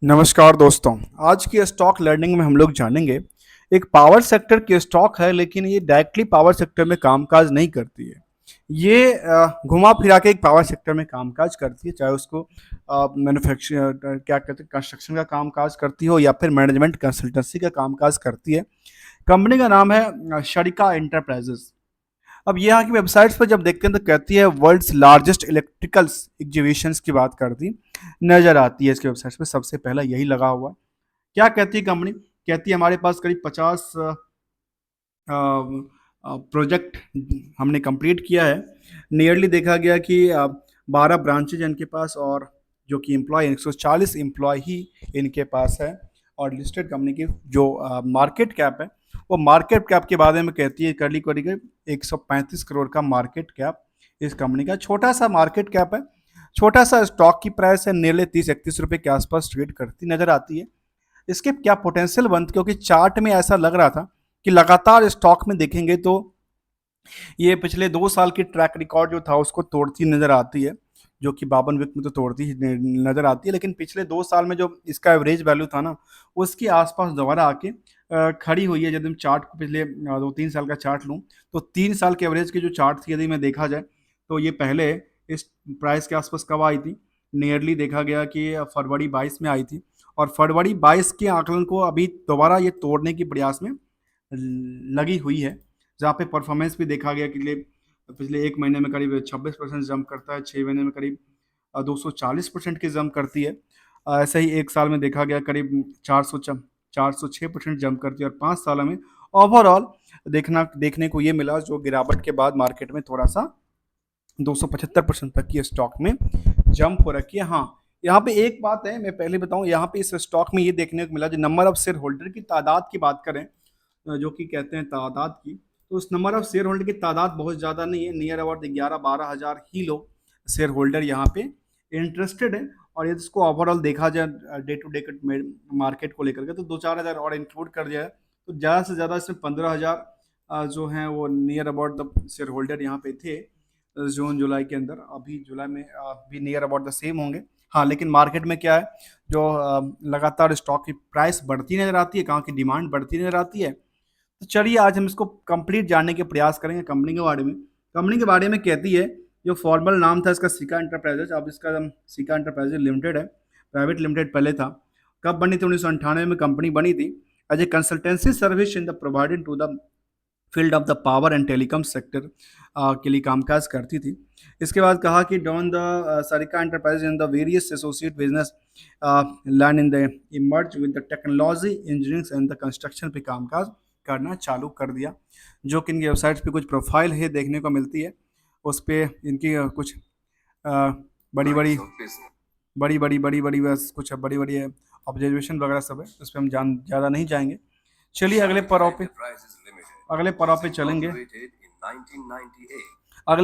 नमस्कार दोस्तों। आज की स्टॉक लर्निंग में हम लोग जानेंगे एक पावर सेक्टर की स्टॉक है, लेकिन ये डायरेक्टली पावर सेक्टर में कामकाज नहीं करती है। ये घुमा फिरा के एक पावर सेक्टर में कामकाज करती है, चाहे उसको मैन्युफैक्चर क्या कहते हैं, कंस्ट्रक्शन का कामकाज करती हो या फिर मैनेजमेंट कंसल्टेंसी का कामकाज करती है। कंपनी का नाम है शरिका एंटरप्राइजेस। अब ये यहाँ की वेबसाइट्स पर जब देखते हैं तो कहती है वर्ल्ड्स लार्जेस्ट इलेक्ट्रिकल्स एग्जीबिशंस की बात करती नजर आती है। इसके वेबसाइट्स पे सबसे पहला यही लगा हुआ है। क्या कहती है कंपनी? कहती है हमारे पास करीब 50 प्रोजेक्ट हमने कंप्लीट किया है। नियरली देखा गया कि 12 ब्रांचेज इनके पास, और जो कि एम्प्लॉय 140 एम्प्लॉय ही इनके पास है। और लिस्टेड कंपनी की जो मार्केट कैप है, वो मार्केट कैप के बारे में कहती है करली करीब 135 करोड़ का मार्केट कैप इस कंपनी का। छोटा सा मार्केट कैप है, छोटा सा स्टॉक की प्राइस है, नियरली 30-31 रुपए के आसपास ट्रेड करती नजर आती है। इसके क्या पोटेंशियल बनती, क्योंकि चार्ट में ऐसा लग रहा था कि लगातार स्टॉक में देखेंगे तो ये पिछले 2 साल की ट्रैक रिकॉर्ड जो था उसको तोड़ती नजर आती है, जो कि 52 वीक में तो तोड़ती ही नजर आती है। लेकिन पिछले 2 साल में जो इसका एवरेज वैल्यू था ना, उसके आसपास दोबारा आके खड़ी हुई है। यदि हम चार्ट को पिछले 2-3 साल का चार्ट लूँ तो 3 साल के एवरेज की जो चार्ट थी, यदि मैं देखा जाए तो ये पहले इस प्राइस के आसपास कब आई थी? नियरली देखा गया कि फरवरी 22 में आई थी। और फरवरी 22 के आंकलन को अभी दोबारा ये तोड़ने की प्रयास में लगी हुई है, जहाँ पे परफॉर्मेंस भी देखा गया कि पिछले 1 महीने में करीब 26% जंप करता है, 6 महीने में करीब 240% की जंप करती है। ऐसे ही 1 साल में देखा गया करीब 406% जंप करती है। और 5 सालों में ओवरऑल देखने को ये मिला, जो गिरावट के बाद मार्केट में थोड़ा सा 275% तक की स्टॉक में जंप हो रखी है। हाँ, यहाँ पे एक बात है, मैं पहले बताऊं, यहाँ पे इस स्टॉक में ये देखने को मिला, जो नंबर ऑफ शेयर होल्डर की तादाद की बात करें, जो कि कहते हैं तादाद की, तो उस नंबर ऑफ शेयर होल्डर की तादाद बहुत ज़्यादा नहीं है। नियर अबाउट 11-12 हज़ार ही लोग शेयर होल्डर यहाँ पे इंटरेस्टेड है। और यदि इसको ओवरऑल देखा जाए डे टू डे मार्केट को लेकर के, तो 2-4 हज़ार और इंक्लूड कर दिया है तो ज़्यादा से ज़्यादा इसमें 15 हज़ार जो हैं वो near about the share holder यहाँ पे थे जून जुलाई के अंदर। अभी जुलाई में भी नियर अबाउट द सेम होंगे। हाँ, लेकिन मार्केट में क्या है, जो लगातार स्टॉक की प्राइस बढ़ती नजर आती है, कहाँ की डिमांड बढ़ती नजर आती है। तो चलिए आज हम इसको कंप्लीट जानने के प्रयास करेंगे कंपनी के बारे में। कंपनी के बारे में कहती है, जो फॉर्मल नाम था इसका सिका एंटरप्राइजेज, अब इसका नाम सिका एंटरप्राइजेज लिमिटेड है, प्राइवेट लिमिटेड पहले था। कब बनी थी? 1998 में कंपनी बनी थी। As a consultancy service in the provided to the field of the power and telecom sector के लिए कामकाज करती थी। इसके बाद कहा कि don the Sarika enterprise in the various associate business land in the emerge with the technology engineering and the construction पे कामकाज करना चालू कर दिया। जो कि इनकी वेबसाइट पे कुछ प्रोफाइल है देखने को मिलती है, उस पर इनकी कुछ बड़ी बड़ी बड़ी बड़ी बस कुछ बड़ी बड़ी ऑब्जर्वेशन वगैरह सब है, उस पर हम जान ज़्यादा नहीं जाएंगे। चलिए अगले पड़ाव पे चलेंगे। अगले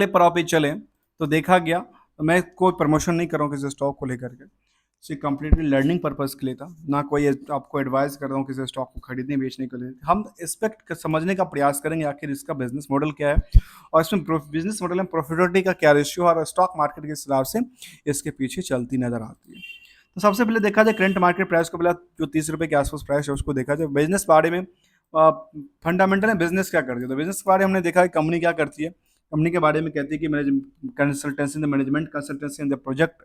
पड़ाव पे चलें तो देखा गया, तो मैं कोई प्रमोशन नहीं कर रहा हूँ किसी स्टॉक को लेकर के, सिर्फ कंप्लीटली लर्निंग पर्पस के लिए था, ना कोई आपको एडवाइस कर रहा हूँ किसी स्टॉक को खरीदने बेचने के लिए। हम एक्सपेक्ट समझने का प्रयास करेंगे आखिर इसका बिजनेस मॉडल क्या है, और इसमें बिजनेस मॉडल में प्रॉफिटेबिलिटी का क्या रेशियो और स्टॉक मार्केट के हिसाब से इसके पीछे चलती नजर आती है। तो सबसे पहले देखा जाए करंट मार्केट प्राइस को, पहले जो 30 रुपए के आसपास प्राइस है उसको देखा जाए। बिजनेस बारे में फंडामेंटल है, बिजनेस क्या करती है, तो बिजनेस के बारे में हमने देखा है कंपनी क्या करती है। कंपनी के बारे में कहती है कि consultancy in the management, consultancy in the project,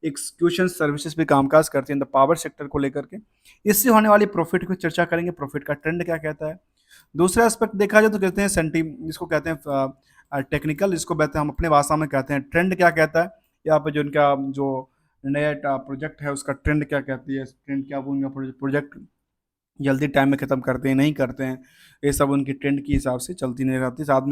execution services पे कामकाज करती है इन द पावर सेक्टर को लेकर के। इससे होने वाली प्रॉफिट की चर्चा करेंगे, प्रॉफिट का ट्रेंड क्या कहता है। दूसरा एस्पेक्ट देखा जाए तो कहते हैं सेंटी, इसको कहते हैं टेक्निकल, इसको कहते हैं हम अपने भाषा में कहते हैं ट्रेंड क्या कहता है। यहाँ पे जो इनका जो नया प्रोजेक्ट है उसका ट्रेंड क्या कहती है, ट्रेंड क्या बोलेंगे, प्रोजेक्ट जल्दी टाइम में ख़त्म करते हैं नहीं करते हैं, ये सब उनकी ट्रेंड के हिसाब से चलती नहीं रहती। साथ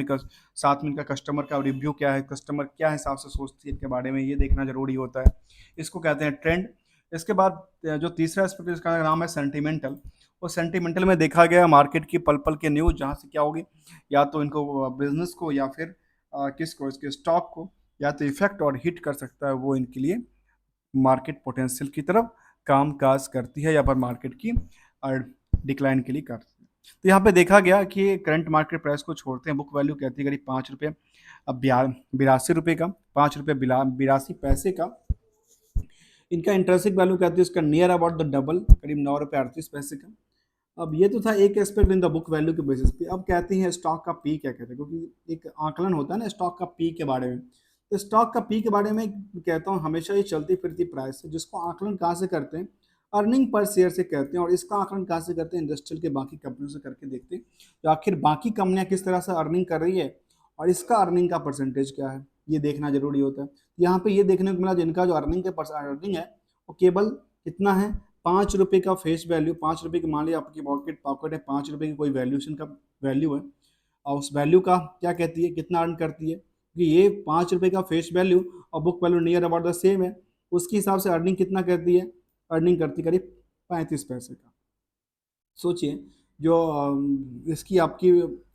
में इनका कस्टमर का रिव्यू क्या है, कस्टमर क्या हिसाब से सोचती है इनके बारे में, ये देखना जरूरी होता है, इसको कहते हैं ट्रेंड। इसके बाद जो तीसरा एस्पेक्ट इसका नाम है सेंटिमेंटल। और सेंटिमेंटल में देखा गया मार्केट की पल पल के न्यूज़, जहाँ से क्या होगी, या तो इनको बिजनेस को या फिर किसको, इसके स्टॉक को या तो इफेक्ट और हिट कर सकता है, वो इनके लिए मार्केट पोटेंशियल की तरफ काम काज करती है, या पर मार्केट की डिक्लाइन के लिए करती है। तो यहाँ पे देखा गया कि करंट मार्केट प्राइस को छोड़ते हैं, बुक वैल्यू कहती है करीब 5 रुपये, अब 82 रुपये का, 5 रुपये 82 पैसे का इनका इंट्रिंसिक वैल्यू कहती है उसका नियर अबाउट द डबल, करीब 9 रुपये 38 पैसे का। अब ये तो था एक aspect in the book value के बेसिस पे। अब कहते हैं स्टॉक का पी क्या कहते हैं, क्योंकि एक आकलन होता है ना स्टॉक का पी के बारे में। तो स्टॉक का पी के बारे में कहता हूँ हमेशा ये चलती फिरती प्राइस है, जिसको आकलन कहाँ से करते हैं, अर्निंग पर शेयर से कहते हैं। और इसका आकलन कहाँ से करते हैं, इंडस्ट्रियल के बाकी कंपनियों से करके देखते हैं तो आखिर बाकी कंपनियां किस तरह से अर्निंग कर रही है और इसका अर्निंग का परसेंटेज क्या है, ये देखना जरूरी होता है। यहाँ पे ये देखने को मिला जिनका जो अर्निंग है वो केवल कितना है, 5 रुपये का फेस वैल्यू, 5 रुपये की मान लिया आपकी पॉकेट है, 5 रुपये की कोई वैल्यूशन का वैल्यू है, और उस वैल्यू का क्या कहती है, कितना अर्न करती है, कि ये 5 रुपये का फेस वैल्यू और book value near about the same है, उसके हिसाब से अर्निंग कितना करती है, अर्निंग करती करीब 35 पैसे का। सोचिए जो इसकी आपकी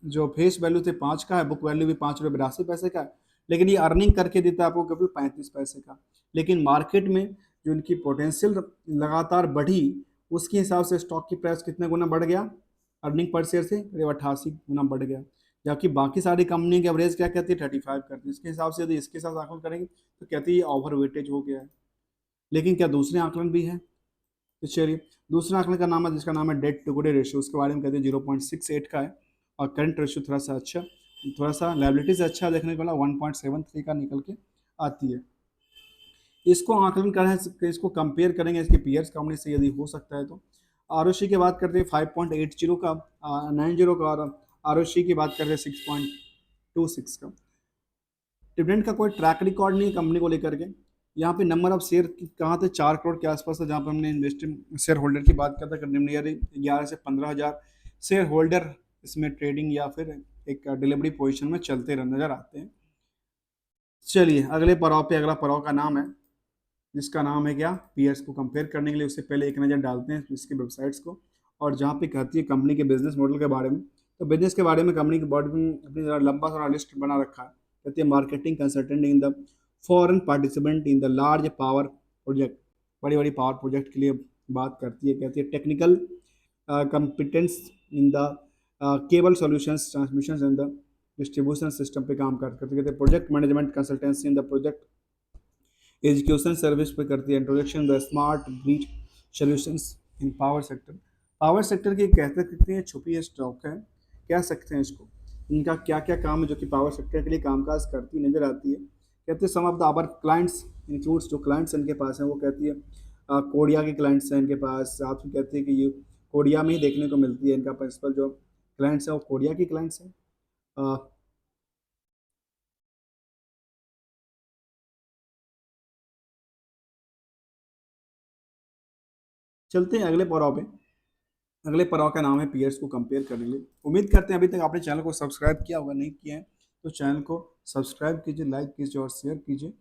जो फेस वैल्यू थे 5 का है, बुक वैल्यू भी 5 रुपये 82 पैसे का है, लेकिन ये अर्निंग करके देता है आपको केवल 35 पैसे का। लेकिन मार्केट में जो इनकी पोटेंशियल लगातार बढ़ी, उसके हिसाब से स्टॉक की प्राइस कितने गुना बढ़ गया, अर्निंग पर शेयर से करीब 88 गुना बढ़ गया। जबकि बाकी सारी कंपनी की एवरेज क्या कहती है, 35 करती है। इसके हिसाब से यदि इसके साथ आकलन करेंगे तो कहती है ये ओवर वेटेज हो गया है। लेकिन क्या दूसरे आकलन भी है, तो चलिए दूसरा आंकड़े का नाम है जिसका नाम है डेट टू गुड रेशियो, उसके बारे में कहते हैं 0.68 का है। और करंट रेशियो थोड़ा सा अच्छा, थोड़ा सा लाइबिलिटी से अच्छा देखने को मिला, 1.73 का निकल के आती है। इसको आकलन करें, इसको कंपेयर करेंगे इसके पीयर्स कंपनी से यदि हो सकता है तो। आर की बात करते हैं 5.80 का, 90 का, और आर की बात करते हैं 6.26 का। डिविडेंड का कोई ट्रैक रिकॉर्ड नहीं है कंपनी को लेकर के। यहाँ पे नंबर ऑफ शेयर कहाँ थे, 4 करोड़ के आसपास था, जहाँ पे हमने इन्वेस्टिंग शेयर होल्डर की बात करते हैं, नियर 11 से 15 हज़ार शेयर होल्डर इसमें ट्रेडिंग या फिर एक डिलीवरी पोजीशन में चलते नजर आते हैं। चलिए अगले पड़ाव पे, अगला पड़ाव का नाम है जिसका नाम है क्या, पीयर्स को कंपेयर करने के लिए उससे पहले एक नज़र डालते हैं इसकी वेबसाइट्स को, और जहाँ पे कहती है कंपनी के बिजनेस मॉडल के बारे में। तो बिजनेस के बारे में कंपनी के बॉडी में अपनी ज़रा लंबा सारा लिस्ट बना रखा है। कहती है marketing consultant in the foreign participant in the large power project, बड़ी बड़ी पावर प्रोजेक्ट के लिए बात करती है। कहती है technical competence in the cable solutions transmission in the distribution system पे काम करती है। कहते हैं project management consultancy in the project education service पे करती है। Introduction the smart breach solutions in power sector, power sector की कहते सकते हैं छुपी स्टॉक है, कह सकते हैं इसको। इनका क्या क्या काम है जो कि पावर सेक्टर के लिए कामकाज करती नजर आती है। कहते हैं some of the our clients includes, जो क्लाइंट्स इनके पास हैं वो कहती है कोरिया के क्लाइंट्स हैं इनके पास, साथ में कहती है कि ये कोरिया में ही देखने को मिलती है। इनका प्रिंसिपल जो क्लाइंट्स हैं वो कोरिया के क्लाइंट्स हैं। चलते हैं अगले पड़ाव पे। अगले पड़ाव का नाम है पीयर्स को कंपेयर करने के लिए। उम्मीद करते हैं अभी तक आपने चैनल को सब्सक्राइब किया होगा, नहीं किया है तो चैनल को सब्सक्राइब कीजिए, लाइक कीजिए और शेयर कीजिए।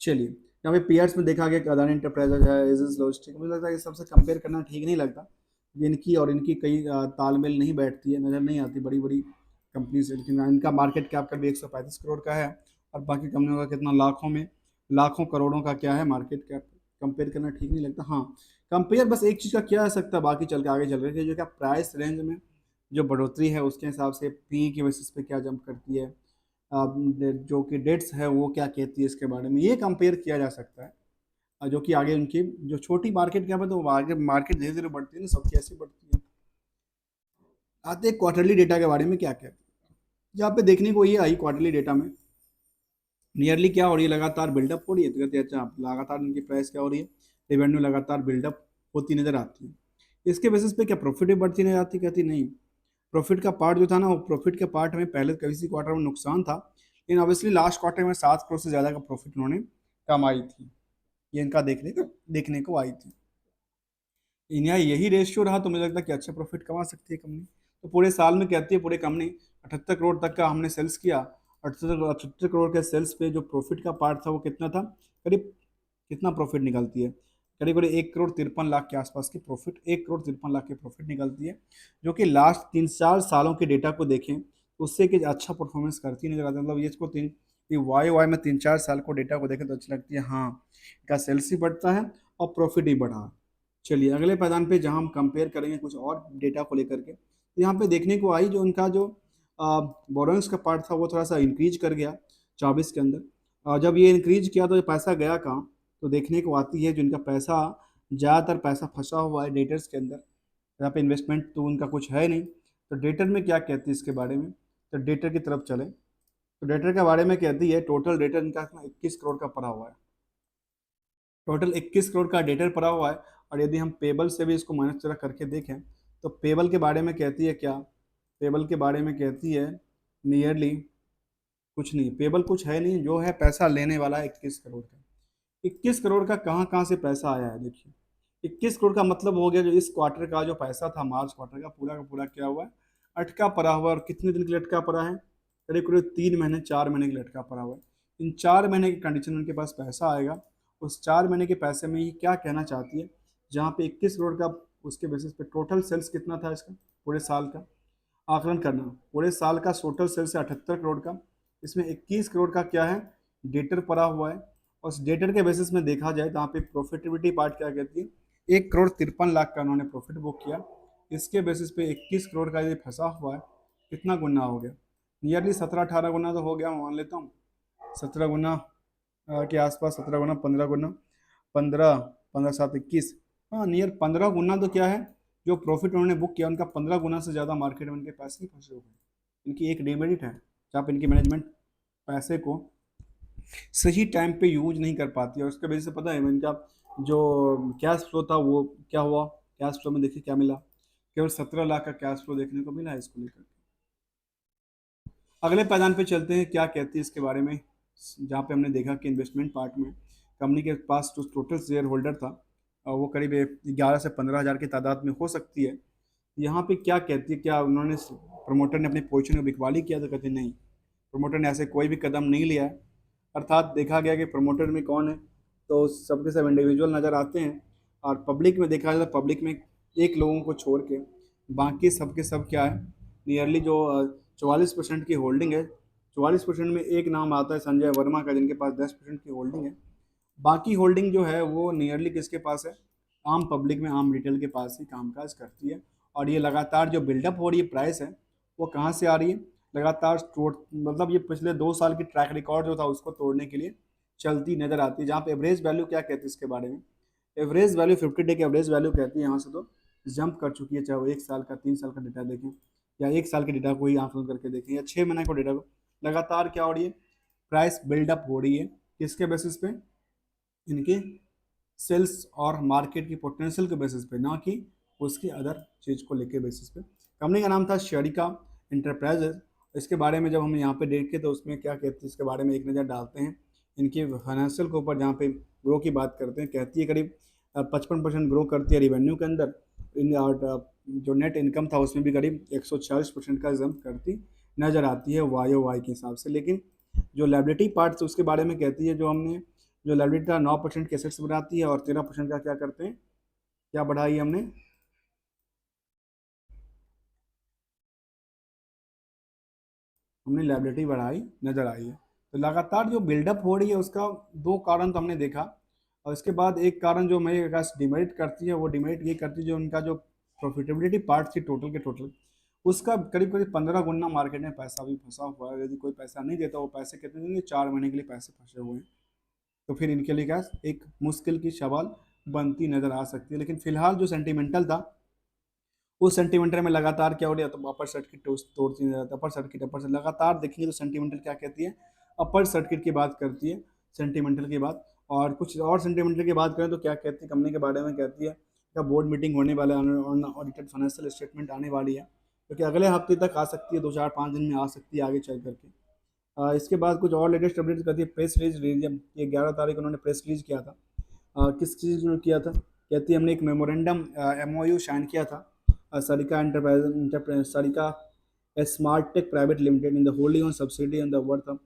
चलिए यहाँ पे पीयर्स में देखा गया कि अदानी इंटरप्राइजेज है, एजिस लॉजिस्टिक, मुझे लगता है ये सबसे कंपेयर करना ठीक नहीं लगता। इनकी और इनकी कई तालमेल नहीं बैठती है, नज़र नहीं आती बड़ी बड़ी कंपनी से। लेकिन इनका मार्केट कैप का भी 135 करोड़ का है और बाकी कंपनियों का कितना, लाखों में, लाखों करोड़ों का क्या है मार्केट कैप। कंपेयर करना ठीक नहीं लगता। हाँ कंपेयर बस एक चीज़ का किया जा सकता है, बाकी चल के आगे चल रही है जो क्या प्राइस रेंज में जो बढ़ोतरी है उसके हिसाब से पी की बेसिस पे क्या जंप करती है, जो कि डेट्स है वो क्या कहती है, इसके बारे में ये कंपेयर किया जा सकता है। जो कि आगे उनकी जो छोटी मार्केट क्या है तो आगे मार्केट धीरे धीरे बढ़ती है ना, सबकी ऐसी बढ़ती है। आते हैं क्वार्टरली डेटा के बारे में क्या कहते हैं। यहाँ पे देखने को ये आई क्वार्टरली डेटा में नियरली क्या हो रही है, लगातार बिल्डअप हो रही है। तो कहते हैं अच्छा लगातार इनकी प्राइस क्या हो रही है, रेवेन्यू लगातार बिल्डअप होती नजर आती है। इसके बेसिस पे क्या प्रॉफिट भी बढ़ती नजर आती, कहती नहीं। प्रॉफिट का पार्ट जो था ना, वो प्रॉफिट के पार्ट में पहले किसी क्वार्टर में नुकसान था, लेकिन ऑब्वियसली लास्ट क्वार्टर में 7 करोड़ से ज़्यादा का प्रॉफिट उन्होंने कमाई थी। ये इनका देखने को आई थी। इन्हें यही रेशियो रहा तो मुझे लगता है कि अच्छा प्रॉफिट कमा सकती है कंपनी। तो पूरे साल में कहती है पूरे कंपनी 78 करोड़ तक का हमने सेल्स किया। 78 करोड़ के सेल्स पे जो प्रॉफिट का पार्ट था वो कितना था, करीब कितना प्रॉफिट निकलती है, करीब करीब 1 करोड़ 53 लाख के आसपास की प्रॉफिट, 1 करोड़ 53 लाख की प्रॉफिट निकलती है। जो कि लास्ट 3-4 सालों के डेटा को देखें तो उससे कि अच्छा परफॉर्मेंस करती नजर आती है। मतलब ये इसको वाई में 3-4 साल को डेटा को देखें तो अच्छी लगती है। हाँ इनका सेल्स ही बढ़ता है और प्रॉफिट ही बढ़ा। चलिए अगले पैदान पे जहाँ हम कंपेयर करेंगे कुछ और डेटा को लेकर के, तो यहाँ पे देखने को आई जो उनका जो बोरोइंग्स का पार्ट था वो थोड़ा सा इंक्रीज कर गया 24 के अंदर। जब ये इंक्रीज किया तो ये पैसा गया कहाँ, तो देखने को आती है, जिनका पैसा ज़्यादातर पैसा फंसा हुआ है डेटर्स के अंदर, यहाँ पे इन्वेस्टमेंट तो उनका कुछ है नहीं। तो डेटर में क्या कहती है इसके बारे में, तो डेटर की तरफ चले, तो डेटर के बारे में कहती है टोटल डेटर इनका 21 करोड़ का पड़ा हुआ है। टोटल 21 करोड़ का डेटर पड़ा हुआ है। और यदि हम पेबल से भी इसको माइनस तरह करके देखें, तो पेबल के बारे में कहती है क्या, पेबल के बारे में कहती है नियरली कुछ नहीं, पेबल कुछ है नहीं, जो है पैसा लेने वाला है 21 करोड़ का। 21 करोड़ का कहाँ कहाँ से पैसा आया है देखिए। 21 करोड़ का मतलब हो गया जो इस क्वार्टर का जो पैसा था, मार्च क्वार्टर का पूरा क्या हुआ है, अटका पड़ा हुआ है। और कितने दिन के लिए अटका पड़ा है, करीब करीब 3 महीने 4 महीने के लिए अटका पड़ा हुआ है। इन 4 महीने की कंडीशन में उनके पास पैसा आएगा। उस 4 महीने के पैसे में ही क्या कहना चाहती है, जहाँ पे 21 करोड़ का, उसके बेसिस पे टोटल सेल्स कितना था इसका पूरे साल का आकलन करना, पूरे साल का टोटल सेल्स है 78 करोड़ का। इसमें 21 करोड़ का क्या है, डेटर पड़ा हुआ है। और उस डेटर के बेसिस में देखा जाए तो यहाँ पे प्रॉफिटेबिलिटी पार्ट क्या कहती है, 1 करोड़ 53 लाख का उन्होंने प्रॉफिट बुक किया। इसके बेसिस पे 21 करोड़ का ये फंसा हुआ है, कितना गुना हो गया, नियरली 17-18 गुना तो हो गया, मैं मान लेता हूँ 17 गुना के आसपास, 17 गुना, 15 गुना, 15, 15 7 21, हाँ नियर 15 गुना तो क्या है, जो प्रॉफिट उन्होंने बुक किया उनका 15 गुना से ज़्यादा मार्केट में उनके पैसे ही फंसे हुए हैं। इनकी एक डिमेरिट है, जहाँ पे इनकी मैनेजमेंट पैसे को सही टाइम पे यूज नहीं कर पाती है। और उसके वजह से पता है इनका जो कैश फ्लो था वो क्या हुआ, कैश फ्लो में देखिए क्या मिला, केवल 17 लाख का कैश फ्लो देखने को मिला है इसको लेकर। अगले पैदान पे चलते हैं, क्या कहती है इसके बारे में, जहाँ पे हमने देखा कि इन्वेस्टमेंट पार्ट में कंपनी के पास जो टोटल शेयर होल्डर था वो करीब 11 से 15 हज़ार की तादाद में हो सकती है। यहाँ पे क्या कहती है, क्या उन्होंने प्रमोटर ने अपनी पोजीशन को बिकवाली किया, तो कहते नहीं, प्रमोटर ने ऐसे कोई भी कदम नहीं लिया है। अर्थात देखा गया कि प्रमोटर में कौन है, तो सबके सब इंडिविजुअल नज़र आते हैं। और पब्लिक में देखा जाए तो पब्लिक में एक लोगों को छोड़ के बाकी सबके सब क्या है, नियरली जो 44% की होल्डिंग है, 44% में एक नाम आता है संजय वर्मा का, जिनके पास 10% की होल्डिंग है। बाकी होल्डिंग जो है वो नियरली किसके पास है, आम पब्लिक में, आम रिटेल के पास ही कामकाज करती है। और ये लगातार जो बिल्डअप हो रही है प्राइस है, वो कहाँ से आ रही है, लगातार मतलब ये पिछले 2 साल की ट्रैक रिकॉर्ड जो था उसको तोड़ने के लिए चलती नजर आती है। जहाँ पे एवरेज वैल्यू क्या कहती है इसके बारे में, एवरेज वैल्यू 50 डे की एवरेज वैल्यू कहती है यहाँ से तो जंप कर चुकी है, चाहे वो 1 साल का 3 साल का डेटा देखें, या 1 साल के डेटा को ही आंकलन करके देखें, या 6 महीने को डेटा को, लगातार क्या हो रही है, प्राइस बिल्डअप हो रही है। किसके बेसिस पे, इनके सेल्स और मार्केट की पोटेंशियल के बेसिस पे, ना कि उसकी अदर चीज़ को लेके बेसिस पे। कंपनी का नाम था शरिका इंटरप्राइजेज। इसके बारे में जब हम यहाँ पे देखें तो उसमें क्या कहते हैं इसके बारे में एक नज़र डालते हैं, इनकी फाइनेंशियल के ऊपर, जहाँ पे ग्रो की बात करते हैं, कहती है करीब 55% ग्रो करती है रिवेन्यू के अंदर। और जो नेट इनकम था उसमें भी करीब 146% का जंप करती नज़र आती है वाई के हिसाब से। लेकिन जो लाइबिलिटी पार्ट उसके बारे में कहती है, जो हमने जो लाइबिलिटी का 9% के एसेट्स बनाती है और 13% का क्या करते हैं, क्या बढ़ाई है हमने लाइबिलिटी बढ़ाई नजर आई है। तो लगातार जो बिल्डअप हो रही है उसका दो कारण तो हमने देखा। और इसके बाद एक कारण जो मेरे पास डिमेरिट करती है, वो डिमेरिट ये करती है जो उनका जो प्रॉफिटेबिलिटी पार्ट थी टोटल के टोटल, उसका करीब करीब 15 गुना मार्केट में पैसा भी फंसा हुआ है। यदि कोई पैसा नहीं देता, वो पैसे कितने देंगे, 4 महीने के लिए पैसे फंसे हुए हैं। तो फिर इनके लिए क्या एक मुश्किल की सवाल बनती नजर आ सकती है। लेकिन फिलहाल जो सेंटिमेंटल था, उस सेंटीमीटर में लगातार क्या हो रहा है, तो अपर सर्किट तोड़ती नजर आता है, अपर सर्किट लगातार देखेंगे तो सेंटीमेंटल क्या कहती है, अपर सर्किट की बात करती है सेंटीमेंटल की बात। और कुछ और सेंटीमेंटल की बात करें तो क्या कहती है, कंपनी के बारे में कहती है क्या बोर्ड मीटिंग होने वाला है, ऑडिटेड फाइनेंशियल स्टेटमेंट आने वाली है, क्योंकि अगले हफ्ते तक आ सकती है, 2 4 5 दिन में आ सकती है आगे चल करके। इसके बाद कुछ और लेटेस्ट अपडेट करती है, प्रेस रिलीज, ये 11 तारीख उन्होंने प्रेस रिलीज किया था। किस चीज़ में किया था, कहती है हमने एक मेमोरेंडम MOU साइन किया था Sarika enterprise Sarika a smart tech private limited in the holding on subsidy in the worth of,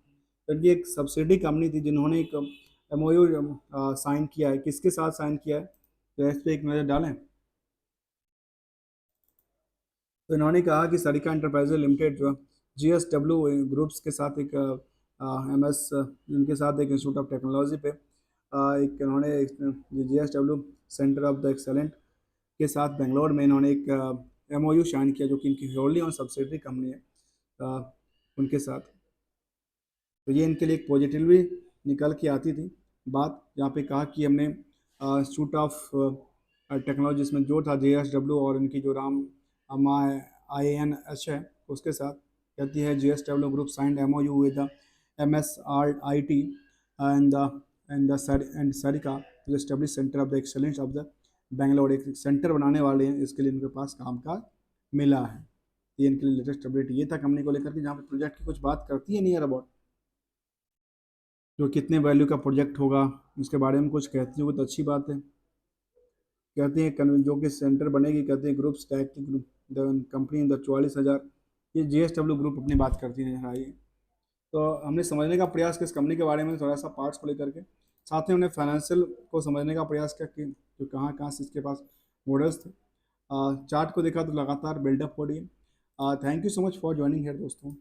क्योंकि एक सब्सिडी कंपनी थी जिन्होंने एक MOU साइन किया है, किसके साथ साइन किया है, तो इस पर एक नज़र डालें। तो इन्होंने कहा कि सरिका एंटरप्राइजेज लिमिटेड जो GSW ग्रुप्स के साथ एक MS इनके साथ एक इंस्टीट्यूट ऑफ टेक्नोलॉजी पे एक इन्होंने GSW centre of the excellent के साथ बेंगलोर में इन्होंने एक MOU साइन किया, जो कि इनकी होल्डिंग और सब्सिडरी कंपनी है उनके साथ। तो ये इनके लिए एक पॉजिटिव भी निकल के आती थी। बात, जहाँ पे कहा कि हमने इंस्टीट्यूट ऑफ टेक्नोलॉजी इसमें जो था JSW और इनकी जो राम अमा INH है उसके साथ, कहती है JSW group signed MOU with the MSRIT and and Sarika to establish centre of the excellence of the Bangalore. एक सेंटर बनाने वाले हैं, इसके लिए इनके पास काम का मिला है। ये इनके लिए लेटेस्ट अपडेट ये था कंपनी को लेकर के, जहाँ पे प्रोजेक्ट की कुछ बात करती है नियर अबाउट, जो कितने वैल्यू का प्रोजेक्ट होगा उसके बारे में कुछ कहती हो तो अच्छी बात है। कहते हैं जो कि सेंटर बनेगी, कहते हैं ग्रुप स्टैक की ग्रुप द कंपनी द 44,000, ये JSW ग्रुप अपनी बात करती नजर आई है। तो हमने समझने का प्रयास किया इस कंपनी के बारे में, थोड़ा सा पार्ट्स को लेकर के, साथ में हमने फाइनेंशियल को समझने का प्रयास किया कि जो कहाँ कहाँ से इसके पास मॉडल्स थे। चार्ट को देखा तो लगातार बिल्डअप हो रही है। Thank you so much for joining है दोस्तों।